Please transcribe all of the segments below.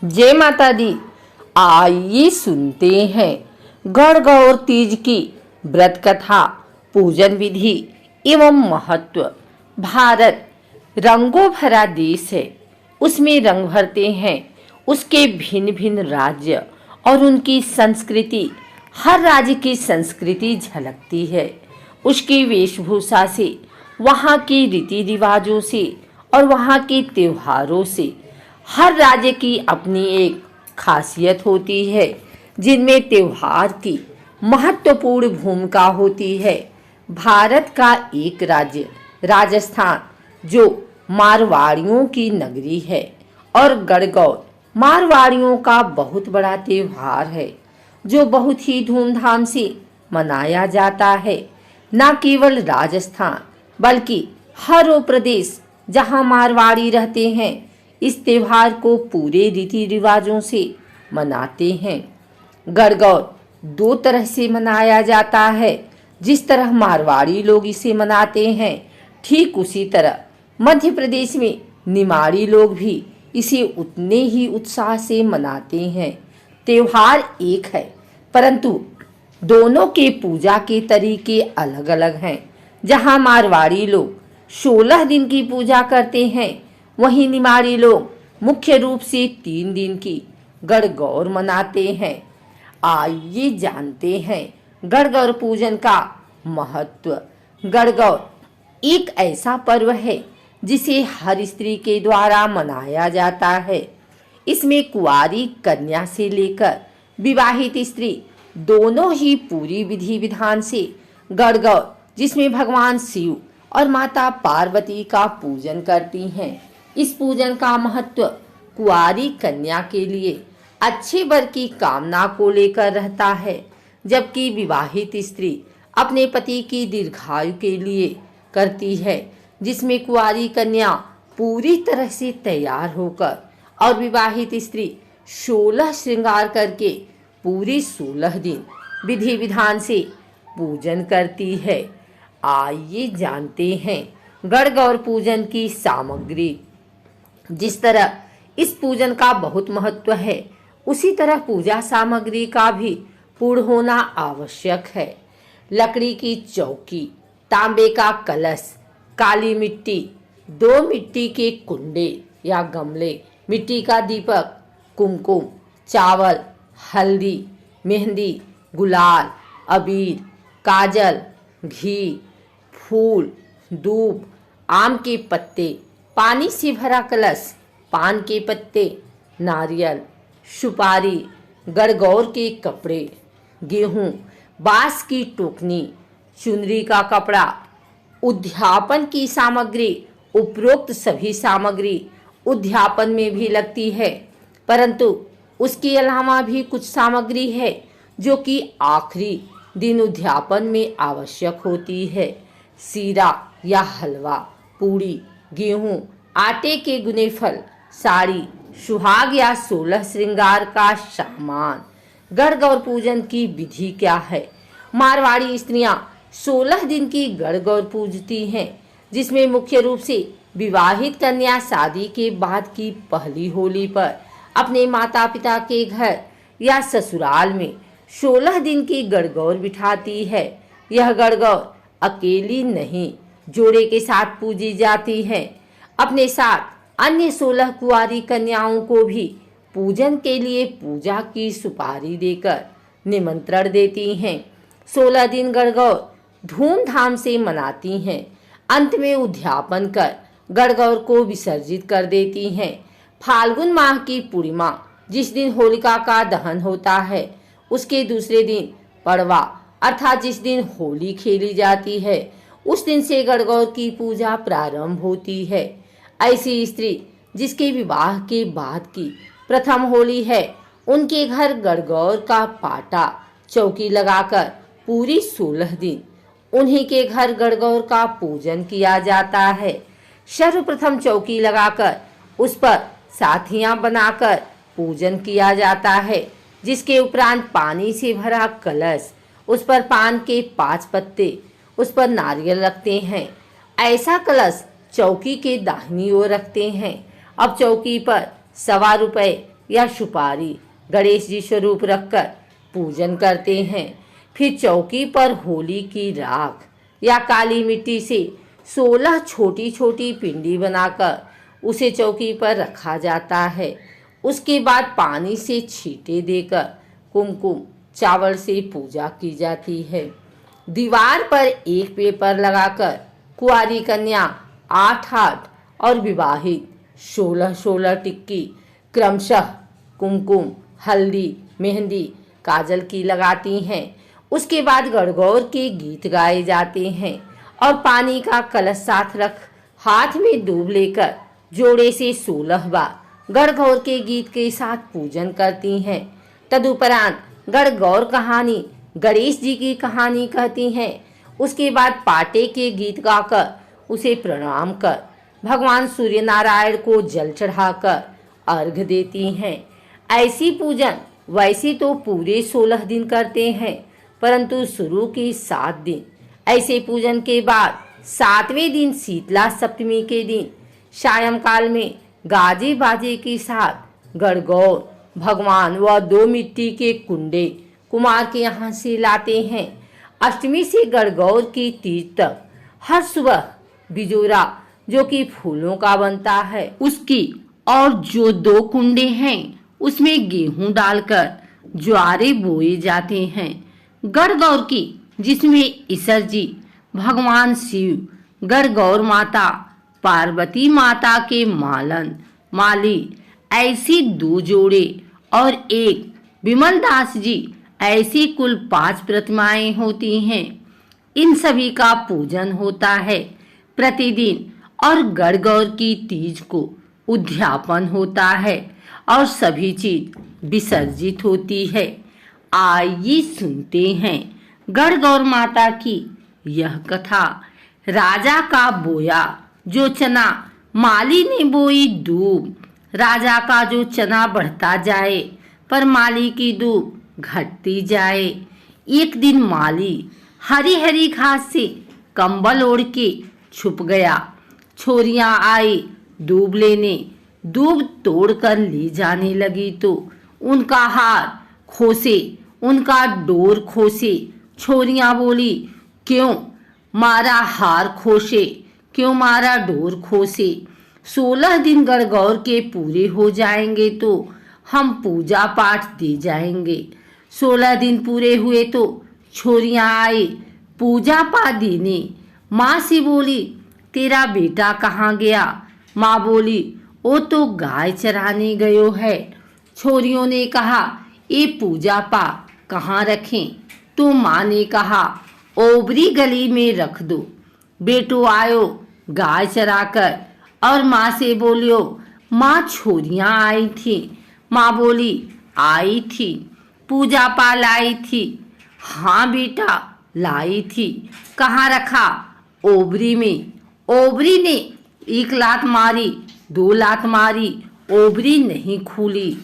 जय माता दी। आइए सुनते हैं गणगौर तीज की व्रत कथा, पूजन विधि एवं महत्व। भारत रंगों भरा देश है। उसमें रंग भरते हैं उसके भिन्न भिन्न राज्य और उनकी संस्कृति। हर राज्य की संस्कृति झलकती है उसकी वेशभूषा से, वहाँ के रीति रिवाजों से और वहाँ के त्योहारों से। हर राज्य की अपनी एक खासियत होती है जिनमें त्योहार की महत्वपूर्ण भूमिका होती है। भारत का एक राज्य राजस्थान, जो मारवाड़ियों की नगरी है, और गणगौर मारवाड़ियों का बहुत बड़ा त्योहार है जो बहुत ही धूमधाम से मनाया जाता है। न केवल राजस्थान बल्कि हर वो प्रदेश जहाँ मारवाड़ी रहते हैं इस त्योहार को पूरे रीति रिवाजों से मनाते हैं। गणगौर दो तरह से मनाया जाता है। जिस तरह मारवाड़ी लोग इसे मनाते हैं, ठीक उसी तरह मध्य प्रदेश में निमाड़ी लोग भी इसे उतने ही उत्साह से मनाते हैं। त्योहार एक है, परंतु दोनों के पूजा के तरीके अलग अलग हैं। जहाँ मारवाड़ी लोग 16 दिन की पूजा करते हैं, वहीं निमाड़ी लोग मुख्य रूप से 3 दिन की गणगौर मनाते हैं। आइए जानते हैं गणगौर पूजन का महत्व। गणगौर एक ऐसा पर्व है जिसे हर स्त्री के द्वारा मनाया जाता है। इसमें कुंवारी कन्या से लेकर विवाहित स्त्री दोनों ही पूरी विधि विधान से गणगौर, जिसमें भगवान शिव और माता पार्वती का पूजन करती हैं। इस पूजन का महत्व कुंवारी कन्या के लिए अच्छे वर की कामना को लेकर रहता है, जबकि विवाहित स्त्री अपने पति की दीर्घायु के लिए करती है, जिसमें कुंवारी कन्या पूरी तरह से तैयार होकर और विवाहित स्त्री 16 श्रृंगार करके पूरे 16 दिन विधि विधान से पूजन करती है। आइए जानते हैं गणगौर पूजन की सामग्री। जिस तरह इस पूजन का बहुत महत्व है, उसी तरह पूजा सामग्री का भी पूर्ण होना आवश्यक है। लकड़ी की चौकी, तांबे का कलश, काली मिट्टी, 2 मिट्टी के कुंडे या गमले, मिट्टी का दीपक, कुमकुम, चावल, हल्दी, मेहंदी, गुलाल, अबीर, काजल, घी, फूल, दूब, आम के पत्ते, पानी से भरा कलश, पान के पत्ते, नारियल, सुपारी, गणगौर के कपड़े, गेहूं, बांस की टोकनी, चुनरी का कपड़ा। उद्यापन की सामग्री। उपरोक्त सभी सामग्री उद्यापन में भी लगती है, परंतु उसके अलावा भी कुछ सामग्री है जो कि आखिरी दिन उद्यापन में आवश्यक होती है। सीरा या हलवा, पूड़ी, गेहूं, आटे के गुने फल, साड़ी, सुहाग या 16 श्रृंगार का सामान। गणगौर पूजन की विधि क्या है? मारवाड़ी स्त्रियां 16 दिन की गणगौर पूजती हैं, जिसमें मुख्य रूप से विवाहित कन्या शादी के बाद की पहली होली पर अपने माता पिता के घर या ससुराल में 16 दिन की गणगौर बिठाती है। यह गणगौर अकेली नहीं, जोड़े के साथ पूजी जाती है। अपने साथ अन्य 16 कुंवारी कन्याओं को भी पूजन के लिए पूजा की सुपारी देकर निमंत्रण देती हैं। 16 दिन गणगौर धूमधाम से मनाती हैं। अंत में उद्यापन कर गणगौर को विसर्जित कर देती हैं। फाल्गुन माह की पूर्णिमा, जिस दिन होलिका का दहन होता है, उसके दूसरे दिन पड़वा अर्थात जिस दिन होली खेली जाती है, उस दिन से गणगौर की पूजा प्रारंभ होती है। ऐसी स्त्री जिसके विवाह के बाद की प्रथम होली है, उनके घर गणगौर का पाटा चौकी लगाकर पूरी 16 दिन उन्हीं के घर गणगौर का पूजन किया जाता है। सर्वप्रथम चौकी लगाकर उस पर साथियां बनाकर पूजन किया जाता है, जिसके उपरांत पानी से भरा कलश, उस पर पान के 5 पत्ते, उस पर नारियल रखते हैं। ऐसा कलश चौकी के दाहिनी ओर रखते हैं। अब चौकी पर ₹1.25 या सुपारी गणेश जी स्वरूप रखकर पूजन करते हैं। फिर चौकी पर होली की राख या काली मिट्टी से 16 छोटी छोटी पिंडी बनाकर उसे चौकी पर रखा जाता है। उसके बाद पानी से छींटे देकर कुमकुम चावल से पूजा की जाती है। दीवार पर एक पेपर लगाकर कुंवारी कन्या 8-8 और विवाहित 16-16 टिक्की क्रमशः कुमकुम, हल्दी, मेहंदी, काजल की लगाती हैं। उसके बाद गणगौर के गीत गाए जाते हैं और पानी का कलश साथ रख हाथ में दूब लेकर जोड़े से 16 बार गणगौर के गीत के साथ पूजन करती हैं। तदुपरांत गणगौर कहानी गणेश जी की कहानी कहती हैं। उसके बाद पाटे के गीत गाकर उसे प्रणाम कर भगवान सूर्य नारायण को जल चढ़ाकर अर्घ देती हैं। ऐसी पूजन वैसे तो पूरे 16 दिन करते हैं, परंतु शुरू के 7 दिन ऐसे पूजन के बाद 7वें दिन शीतला सप्तमी के दिन सायंकाल में गाजे बाजे के साथ गणगौर भगवान व 2 मिट्टी के कुंडे कुमार के यहाँ से लाते हैं। अष्टमी से गणगौर की तीज तक हर सुबह बिजोरा जो कि फूलों का बनता है उसकी और जो 2 कुंडे हैं उसमें गेहूं डालकर ज्वारे बोए जाते हैं। गणगौर की जिसमें ईश्वर जी भगवान शिव, गणगौर माता, पार्वती माता के मालन माली ऐसी 2 जोड़े और एक विमल दास जी ऐसी कुल 5 प्रतिमाएं होती हैं। इन सभी का पूजन होता है प्रतिदिन और गणगौर की तीज को उद्यापन होता है और सभी चीज विसर्जित होती है। आइए सुनते हैं गणगौर माता की यह कथा। राजा का बोया जो चना, माली ने बोई दूब। राजा का जो चना बढ़ता जाए पर माली की दूब घटती जाए। एक दिन माली हरी हरी घास से कंबल ओढ़ के छुप गया। छोरियां आई दूब लेने, दूब तोड़कर ले जाने लगी तो उनका हार खोसे, उनका डोर खोसे। छोरियां बोली, क्यों मारा हार खोसे, क्यों मारा डोर खोसे? 16 दिन गणगौर के पूरे हो जाएंगे तो हम पूजा पाठ दे जाएंगे। 16 दिन पूरे हुए तो छोरियां आई पूजा पाठ देने। माँ से बोली, तेरा बेटा कहाँ गया? माँ बोली, वो तो गाय चराने गयो है। छोरियों ने कहा, ये पूजा पाठ कहाँ रखें? तो माँ ने कहा, ओबरी गली में रख दो। बेटो आयो गाय चराकर और माँ से बोलियो, माँ छोरियां आई थी। माँ बोली, आई थी। पूजा पा लाई थी? हाँ बेटा लाई थी। कहाँ रखा? ओबरी में। ओबरी ने 1 लात मारी, 2 लात मारी, ओबरी नहीं खुली।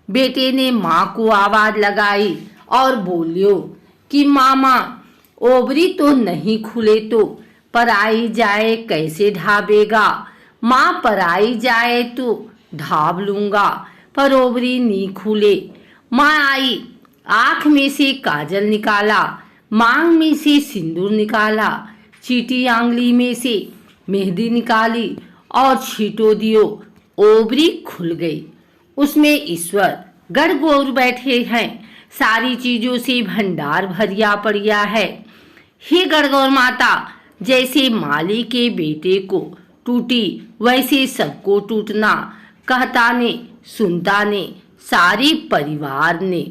बेटे ने माँ को आवाज लगाई और बोलियो कि मामा ओबरी तो नहीं खुले तो पराई जाए कैसे ढाबेगा? माँ पराई जाए तो ढाब लूंगा पर ओबरी नहीं खुले। माँ आई, आँख में से काजल निकाला, मांग में से सिंदूर निकाला, चीटी आंगली में से मेहंदी निकाली और छींटो दियो। ओबरी खुल गई। उसमें ईश्वर गणगौर बैठे हैं। सारी चीजों से भंडार भरिया पड़िया है। हे गणगौर माता, जैसे माली के बेटे को टूटी वैसे सबको टूटना। कहता ने सुनता ने सारे परिवार ने।